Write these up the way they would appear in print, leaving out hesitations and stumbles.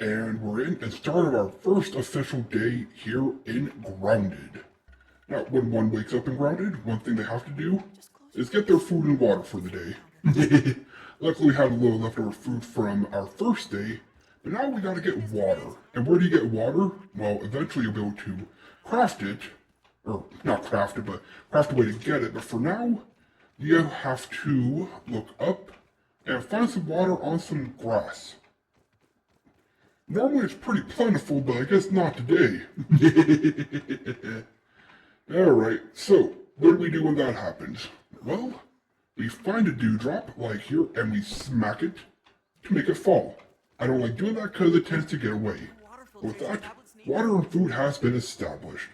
And we're in and started our first official day here in Grounded. Now, when one wakes up in Grounded, one thing they have to do is get their food and water for the day. Luckily, we had a little leftover food from our first day, but now we gotta get water. And where do you get water? Well, eventually you'll be able to craft it, or not craft it, but craft a way to get it. But for now, you have to look up and find some water on some grass. Normally it's pretty plentiful, but I guess not today. Alright, so what do we do when that happens? Well, we find a dewdrop, like here, and we smack it to make it fall. I don't like doing that because it tends to get away. With that, water and food has been established.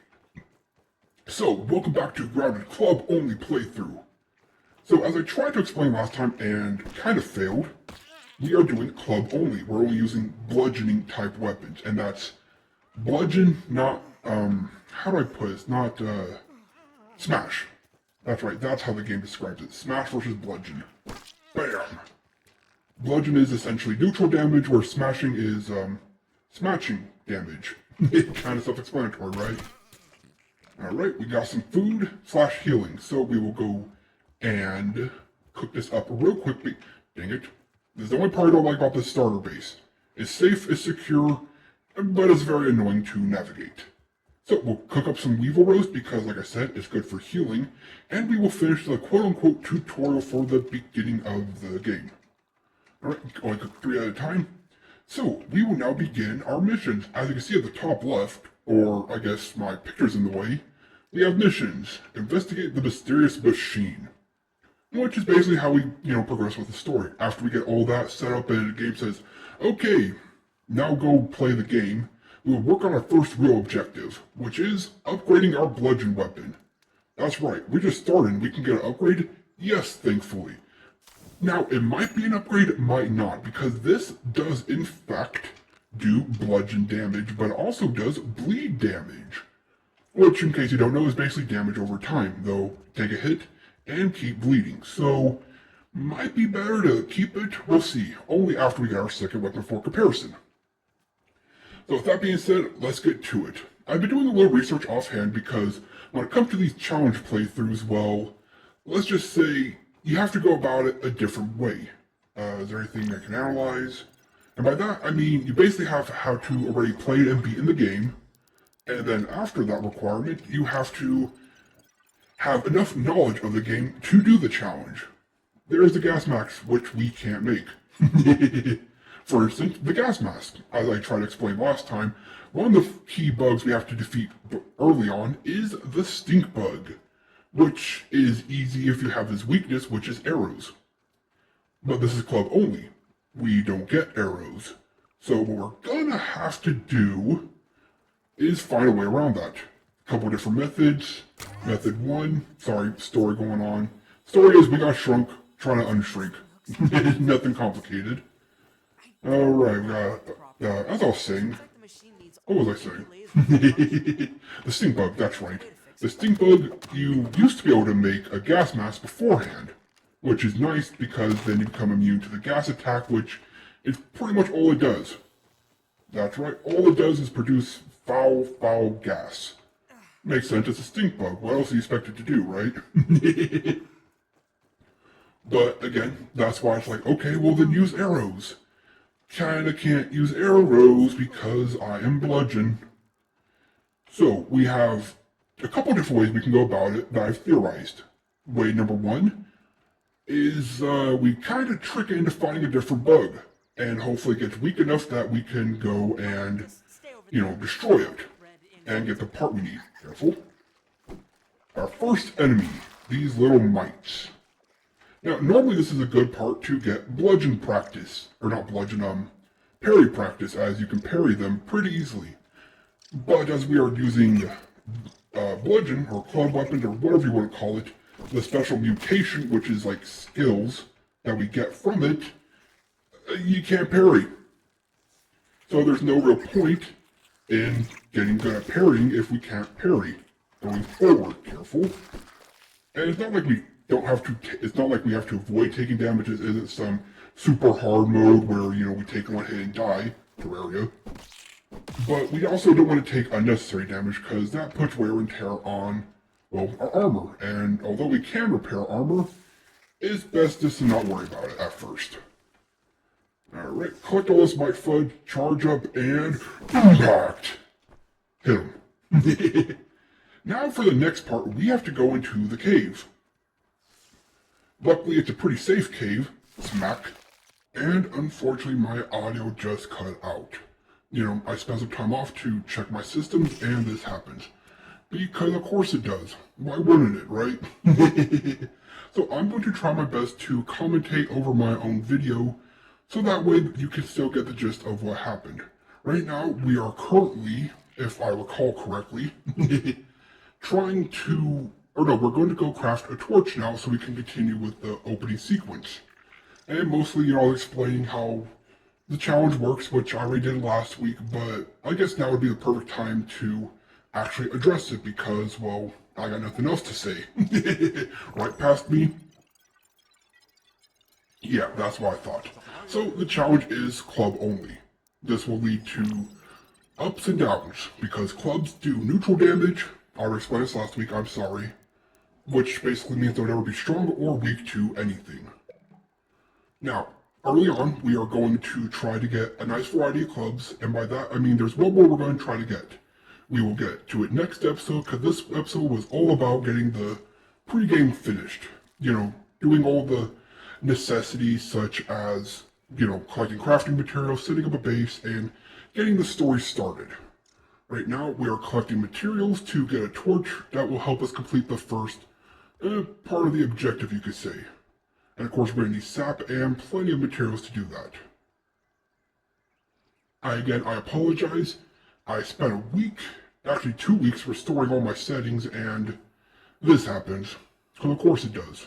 So, welcome back to Grounded Club Only playthrough. So, as I tried to explain last time and kind of failed, we are doing club only. We're only using bludgeoning type weapons, and that's bludgeon, not, how do I put it? It's not, smash. That's right, that's how the game describes it. Smash versus bludgeon. Bam! Bludgeon is essentially neutral damage, where smashing is, smashing damage. Kind of self-explanatory, right? Alright, we got some food / healing, so we will go and cook this up real quickly. Dang it. This is the only part I don't like about this starter base. It's safe, it's secure, but it's very annoying to navigate. So we'll cook up some weevil roast because, like I said, it's good for healing, and we will finish the quote-unquote tutorial for the beginning of the game. Alright, only cook 3 at a time. So we will now begin our missions. As you can see at the top left, or I guess my picture's in the way, we have missions. Investigate the mysterious machine. Which is basically how we, progress with the story. After we get all that set up and the game says, okay, now go play the game, we will work on our first real objective, which is upgrading our bludgeon weapon. That's right, we just started and we can get an upgrade? Yes, thankfully. Now, it might be an upgrade, it might not, because this does in fact do bludgeon damage, but it also does bleed damage. Which, in case you don't know, is basically damage over time, though take a hit and keep bleeding. So, might be better to keep it, we'll see, only after we get our second weapon for comparison. So with that being said, let's get to it. I've been doing a little research offhand because when it comes to these challenge playthroughs, well, let's just say you have to go about it a different way. Is there anything I can analyze? And by that, I mean you basically have how to already play and beat in the game, and then after that requirement, you have to have enough knowledge of the game to do the challenge. There's the gas mask, which we can't make. For instance, the gas mask. As I tried to explain last time, one of the key bugs we have to defeat early on is the stink bug, which is easy if you have his weakness, which is arrows. But this is club only. We don't get arrows. So what we're gonna have to do is find a way around that. Couple different methods. Method 1, story going on. Story is we got shrunk, trying to unshrink. Nothing complicated. Alright, we got, as I was saying, what was I saying? The stink bug, that's right. The stink bug, you used to be able to make a gas mask beforehand, which is nice because then you become immune to the gas attack, which is pretty much all it does. That's right, all it does is produce foul, foul gas. Makes sense, it's a stink bug. What else do you expect it to do, right? But again, that's why it's like, okay, well then use arrows. Kinda can't use arrows because I am bludgeon. So we have a couple different ways we can go about it that I've theorized. Way number 1 is we kind of trick it into finding a different bug. And hopefully it gets weak enough that we can go and, destroy it. And get the part we need. Careful. Our first enemy, these little mites. Now, normally this is a good part to get bludgeon practice. Or not bludgeon, parry practice, as you can parry them pretty easily. But as we are using bludgeon, or club weapons, or whatever you want to call it, the special mutation, which is like skills that we get from it, you can't parry. So there's no real point in getting good at parrying if we can't parry. Going forward, careful. And it's not like we don't have to, it's not like we have to avoid taking damage. It isn't some super hard mode where, we take one hit and die. Terraria. But we also don't want to take unnecessary damage because that puts wear and tear on, well, our armor. And although we can repair armor, it's best just to not worry about it at first. Alright, collect all this Might Fudge, charge up, and impact! Hit him. Now for the next part, we have to go into the cave. Luckily, it's a pretty safe cave. Smack. And unfortunately, my audio just cut out. You know, I spent some time off to check my systems, and this happens. Because of course it does. Why wouldn't it, right? So I'm going to try my best to commentate over my own video, so that way you can still get the gist of what happened. Right now, we are currently, if I recall correctly, we're going to go craft a torch now so we can continue with the opening sequence. And mostly, I'll explain how the challenge works, which I already did last week, but I guess now would be the perfect time to actually address it because, well, I got nothing else to say. Right past me? Yeah, that's what I thought. So the challenge is club only. This will lead to ups and downs, because clubs do neutral damage. I already explained this last week, I'm sorry. Which basically means they'll never be strong or weak to anything. Now, early on, we are going to try to get a nice variety of clubs, and by that I mean there's one more we're going to try to get. We will get to it next episode, because this episode was all about getting the pre-game finished. Doing all the necessities such as, collecting crafting materials, setting up a base, and getting the story started. Right now, we are collecting materials to get a torch that will help us complete the first part of the objective, you could say. And of course, we're going to need sap and plenty of materials to do that. I apologize. I spent a week, actually 2 weeks, restoring all my settings, and this happens. Because of course it does.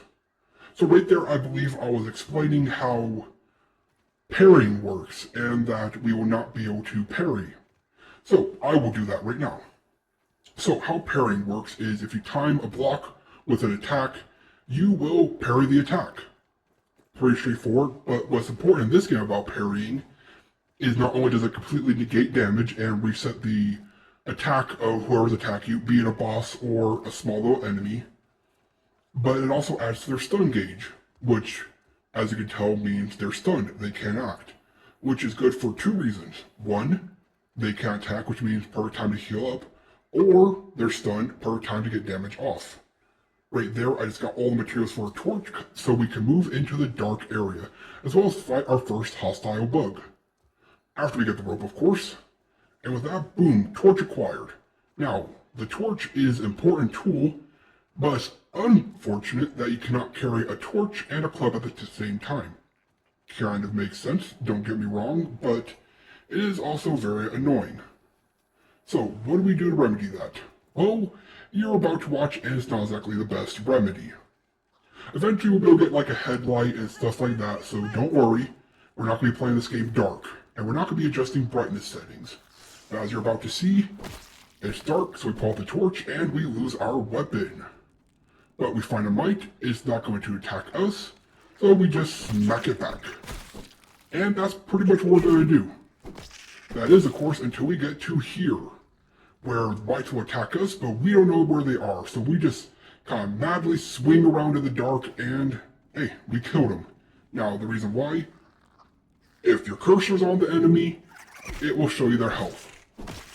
So right there, I believe I was explaining how parrying works, and that we will not be able to parry. So I will do that right now. So how parrying works is if you time a block with an attack, you will parry the attack. Pretty straightforward, but what's important in this game about parrying is not only does it completely negate damage and reset the attack of whoever's attacking you, be it a boss or a small little enemy, but it also adds to their stun gauge, which, as you can tell, means they're stunned, they can't act, which is good for two reasons. One, they can't attack, which means perfect time to heal up, or they're stunned, perfect time to get damage off. Right there, I just got all the materials for a torch, so we can move into the dark area, as well as fight our first hostile bug. After we get the rope, of course. And with that, boom, torch acquired. Now, the torch is an important tool, but it's unfortunate that you cannot carry a torch and a club at the same time. Kind of makes sense, don't get me wrong, but it is also very annoying. So, what do we do to remedy that? Well, you're about to watch, and it's not exactly the best remedy. Eventually we'll be able to get like a headlight and stuff like that, so don't worry. We're not going to be playing this game dark, and we're not going to be adjusting brightness settings. But as you're about to see, it's dark, so we pull out the torch, and we lose our weapon. But we find a mite, it's not going to attack us, so we just smack it back. And that's pretty much what we're going to do. That is, of course, until we get to here, where mites will attack us, but we don't know where they are, so we just kind of madly swing around in the dark, and hey, we killed them. Now, the reason why, if your cursor's on the enemy, it will show you their health.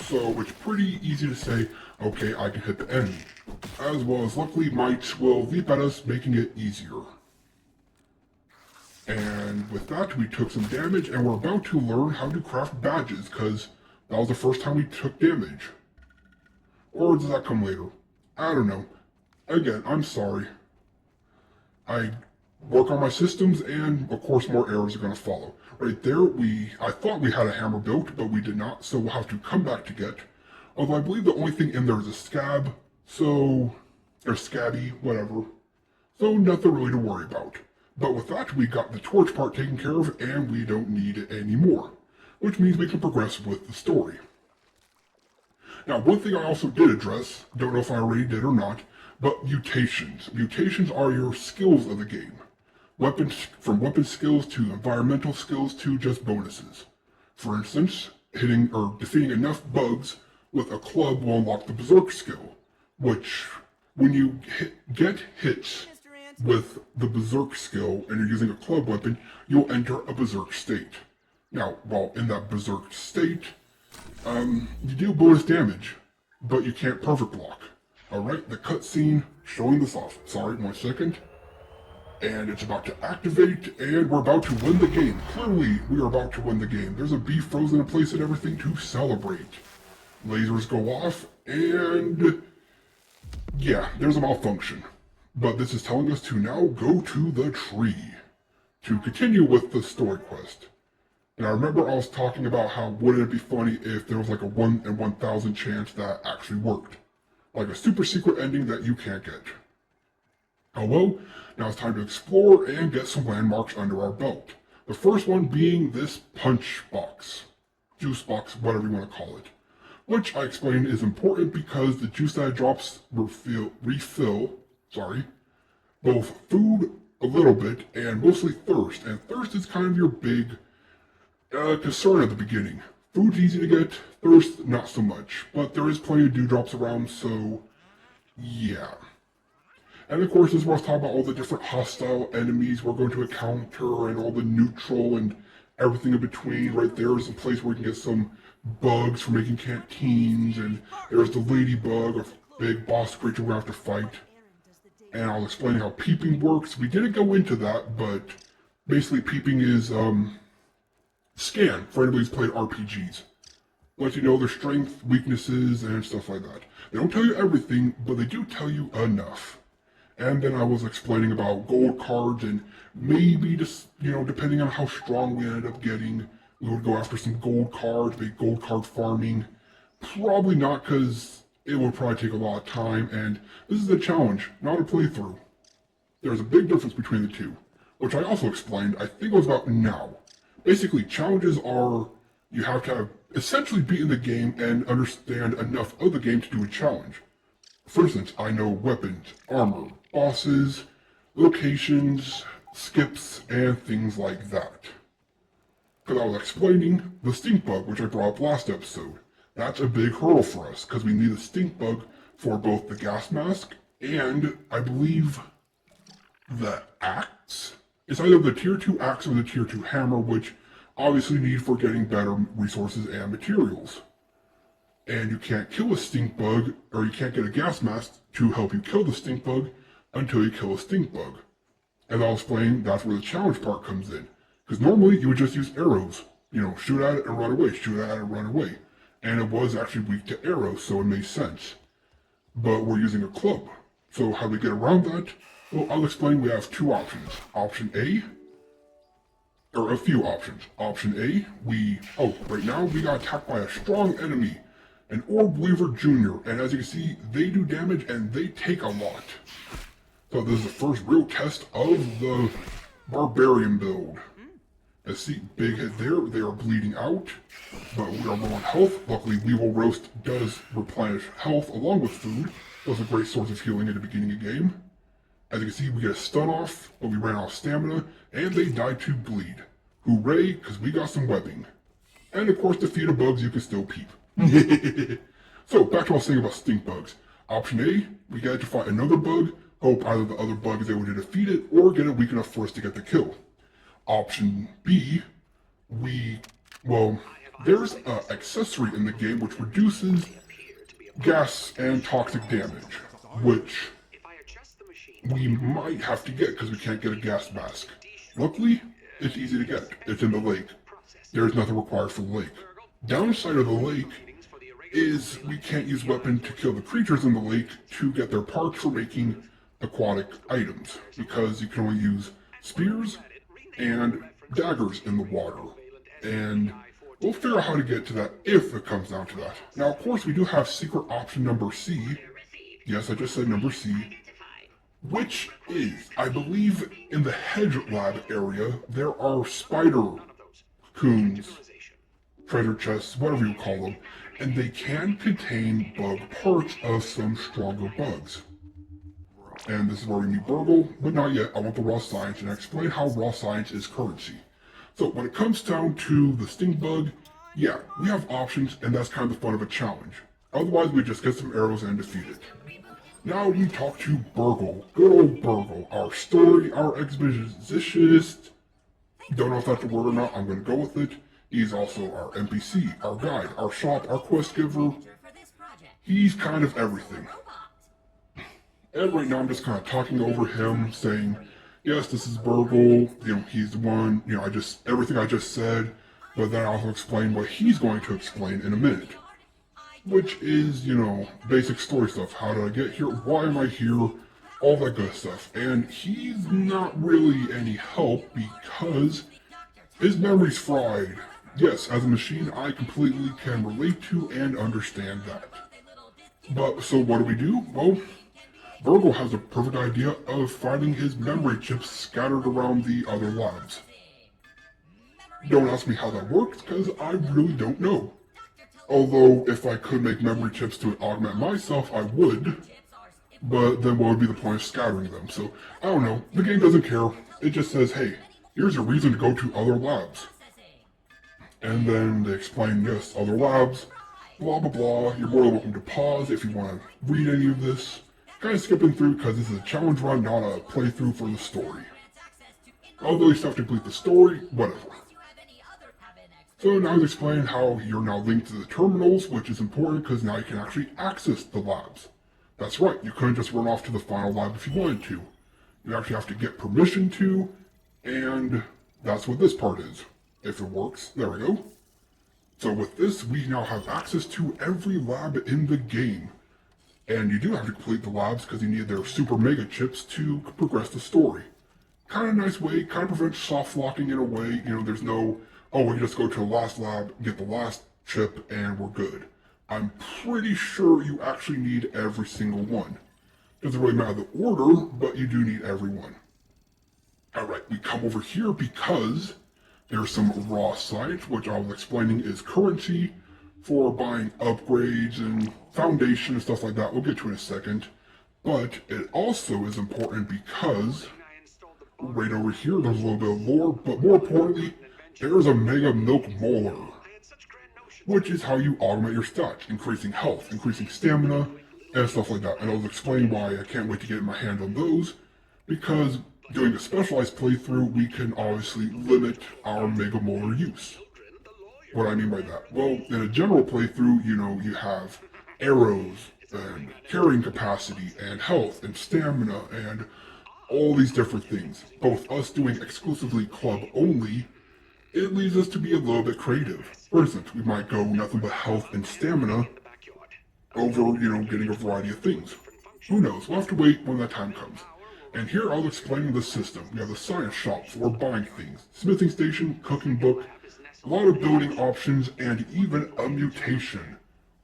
So it's pretty easy to say, okay, I can hit the enemy. As well as luckily, mites will leap at us, making it easier. And with that, we took some damage, and we're about to learn how to craft badges, because that was the first time we took damage. Or does that come later? I don't know. Again, I'm sorry. I work on my systems, and of course more errors are going to follow. Right there, I thought we had a hammer built, but we did not, so we'll have to come back to get. Although I believe the only thing in there is a scab, or scabby, whatever. So nothing really to worry about. But with that, we got the torch part taken care of, and we don't need it anymore. Which means we can progress with the story. Now, one thing I also did address, don't know if I already did or not, but mutations. Mutations are your skills of the game. Weapons, from weapon skills to environmental skills to just bonuses. For instance, hitting or defeating enough bugs with a club will unlock the Berserk skill, which, when you get hits with the Berserk skill and you're using a club weapon, you'll enter a Berserk state. Now, while in that Berserk state, you do bonus damage, but you can't perfect block. Alright, the cutscene showing this off. Sorry, 1 second. And it's about to activate, and we're about to win the game. Clearly, we are about to win the game. There's a bee frozen in place and everything to celebrate. Lasers go off, and yeah, there's a malfunction. But this is telling us to now go to the tree to continue with the story quest. And I remember I was talking about how wouldn't it be funny if there was like a 1 in 1,000 chance that actually worked. Like a super secret ending that you can't get. Oh well, now it's time to explore and get some landmarks under our belt. The first one being this punch box. Juice box, whatever you want to call it. Which I explained is important because the juice that it drops refill both food a little bit and mostly thirst. And thirst is kind of your big concern at the beginning. Food's easy to get, thirst not so much. But there is plenty of dewdrops around, so yeah. And of course, this is where I was talking about all the different hostile enemies we're going to encounter and all the neutral and everything in between. Right there is a place where you can get some bugs for making canteens, and there's the ladybug, a big boss creature we have to fight. And I'll explain how peeping works. We didn't go into that, but basically peeping is scan for anybody who's played RPGs. Let you know their strength, weaknesses, and stuff like that. They don't tell you everything, but they do tell you enough. And then I was explaining about gold cards, and maybe just, depending on how strong we ended up getting, we would go after some gold cards, make gold card farming. Probably not, because it would probably take a lot of time, and this is a challenge, not a playthrough. There's a big difference between the two, which I also explained, I think it was about now. Basically, challenges are, you have to have essentially beaten the game and understand enough of the game to do a challenge. For instance, I know weapons, armor, bosses, locations, skips, and things like that. Because I was explaining the stink bug, which I brought up last episode. That's a big hurdle for us, because we need a stink bug for both the gas mask and, I believe, the axe? It's either the tier 2 axe or the tier 2 hammer, which obviously need for getting better resources and materials. And you can't kill a stink bug, or you can't get a gas mask to help you kill the stink bug until you kill a stink bug. As I'll explain, that's where the challenge part comes in. Because normally you would just use arrows. Shoot at it and run away, shoot at it and run away. And it was actually weak to arrows, so it made sense. But we're using a club. So how do we get around that? Well, I'll explain. We have two options. Option A, or a few options. Option A, right now we got attacked by a strong enemy, an Orb Weaver Jr., and as you can see, they do damage and they take a lot. So this is the first real test of the Barbarian build. As see, big hit there, they are bleeding out, but we are low on health. Luckily, Weevil Roast does replenish health along with food. It was a great source of healing at the beginning of the game. As you can see, we get a stun off, but we ran out of stamina, and they died to bleed. Hooray, because we got some webbing. And of course, defeated bugs, you can still peep. So, back to what I was saying about stink bugs. Option A, we get to fight another bug, hope either the other bug is able to defeat it, or get it weak enough for us to get the kill. Option B, there's an accessory in the game which reduces gas and toxic damage, which we might have to get because we can't get a gas mask. Luckily, it's easy to get. It's in the lake. There's nothing required for the lake. Downside of the lake is we can't use weapons to kill the creatures in the lake to get their parts for making aquatic items, because you can only use spears and daggers in the water. And we'll figure out how to get to that if it comes down to that. Now, of course, we do have secret option number C. Yes, I just said number C. Which is, I believe, in the hedge lab area, there are spider cocoons, treasure chests, whatever you call them, and they can contain bug parts of some stronger bugs. And this is where we meet Burgle, but not yet. I want the raw science, and I explain how raw science is currency. So when it comes down to the sting bug, yeah, we have options, and that's kind of the fun of a challenge. Otherwise, we just get some arrows and defeat it. Now we talk to Burgle, good old Burgle, our expositionist. Don't know if that's a word or not, I'm gonna go with it. He's also our NPC, our guide, our shop, our quest giver. He's kind of everything. And right now I'm just kind of talking over him, saying, yes, this is Burgle, he's the one, everything I just said, but then I also explain what he's going to explain in a minute. Which is, basic story stuff. How did I get here? Why am I here? All that good stuff. And he's not really any help because his memory's fried. Yes, as a machine, I completely can relate to and understand that. But, so what do? Well, Burgle has a perfect idea of finding his memory chips scattered around the other labs. Don't ask me how that works, because I really don't know. Although, if I could make memory chips to augment myself, I would. But then what would be the point of scattering them? So, I don't know. The game doesn't care. It just says, hey, here's a reason to go to other labs. And then they explain, yes, other labs, blah blah blah. You're more than welcome to pause if you want to read any of this. Kind of skipping through because this is a challenge run, not a playthrough for the story. Although you still have to complete the story, whatever. So now he's explaining how you're now linked to the terminals, which is important because now you can actually access the labs. That's right, you couldn't just run off to the final lab if you wanted to. You actually have to get permission to, and that's what this part is. If it works, there we go. So with this, we now have access to every lab in the game. And you do have to complete the labs because you need their super mega chips to progress the story. Kind of nice way, kind of prevents soft locking in a way, there's no, oh, we can just go to the last lab, get the last chip, and we're good. I'm pretty sure you actually need every single one. Doesn't really matter the order, but you do need every one. Alright, we come over here because there's some raw science, which I was explaining is currency for buying upgrades and foundation and stuff like that. We'll get to in a second. But it also is important because right over here there's a little bit of lore, but more importantly, there's a Mega Milk Molar, which is how you augment your stats, increasing health, increasing stamina, and stuff like that. And I'll explain why I can't wait to get my hand on those, because doing a specialized playthrough, we can obviously limit our Mega Molar use. What I mean by that? Well, in a general playthrough, you have arrows, and carrying capacity, and health, and stamina, and all these different things. Both us doing exclusively club only, it leads us to be a little bit creative. For instance, we might go nothing but health and stamina over, getting a variety of things. Who knows? We'll have to wait when that time comes. And here I'll explain the system. We have the science shop for buying things, smithing station, cooking book, a lot of building options, and even a mutation.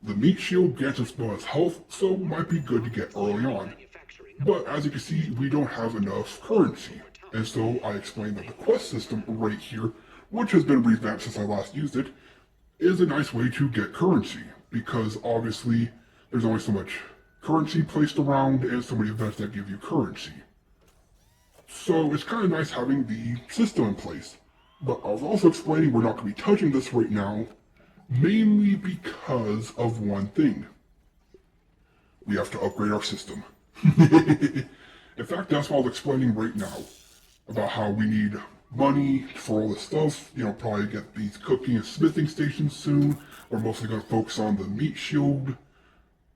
The meat shield grants us bonus health, so might be good to get early on. But as you can see, we don't have enough currency. And so I explained that the quest system right here, which has been revamped since I last used it, is a nice way to get currency. Because obviously, there's only so much currency placed around and so many events that give you currency. So it's kind of nice having the system in place. But I was also explaining we're not going to be touching this right now, mainly because of one thing. We have to upgrade our system. In fact, that's what I was explaining right now, about how we need money for all this stuff, probably get these cooking and smithing stations soon. We're mostly going to focus on the meat shield,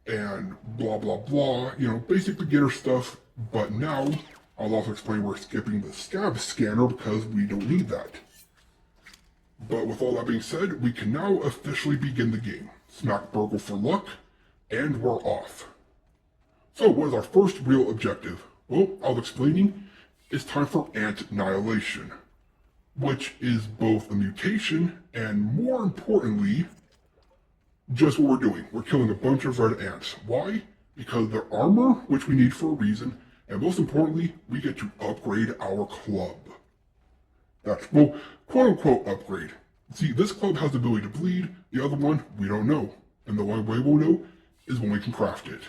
and blah blah blah, basically get our stuff, but now, I'll also explain we're skipping the scab scanner because we don't need that. But with all that being said, we can now officially begin the game. Smack Burgle for luck, and we're off. So what is our first real objective? Well, I was explaining, it's time for ant annihilation, which is both a mutation and, more importantly, just what we're doing. We're killing a bunch of red ants. Why? Because their armor, which we need for a reason, and most importantly, we get to upgrade our club. That's, well, quote-unquote upgrade. See, this club has the ability to bleed, the other one, we don't know. And the only way we'll know is when we can craft it.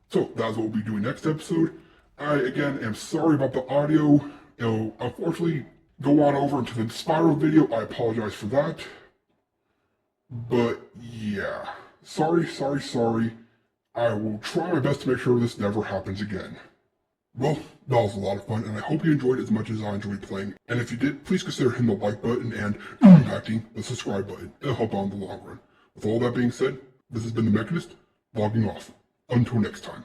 So, that's what we'll be doing next episode. I, again, am sorry about the audio. Unfortunately, go on over into the spiral video. I apologize for that. But yeah, sorry. I will try my best to make sure this never happens again. Well, that was a lot of fun, and I hope you enjoyed it as much as I enjoyed playing. And if you did, please consider hitting the like button and impacting the subscribe button. It'll help out in the long run. With all that being said, this has been The Mechanist, logging off. Until next time.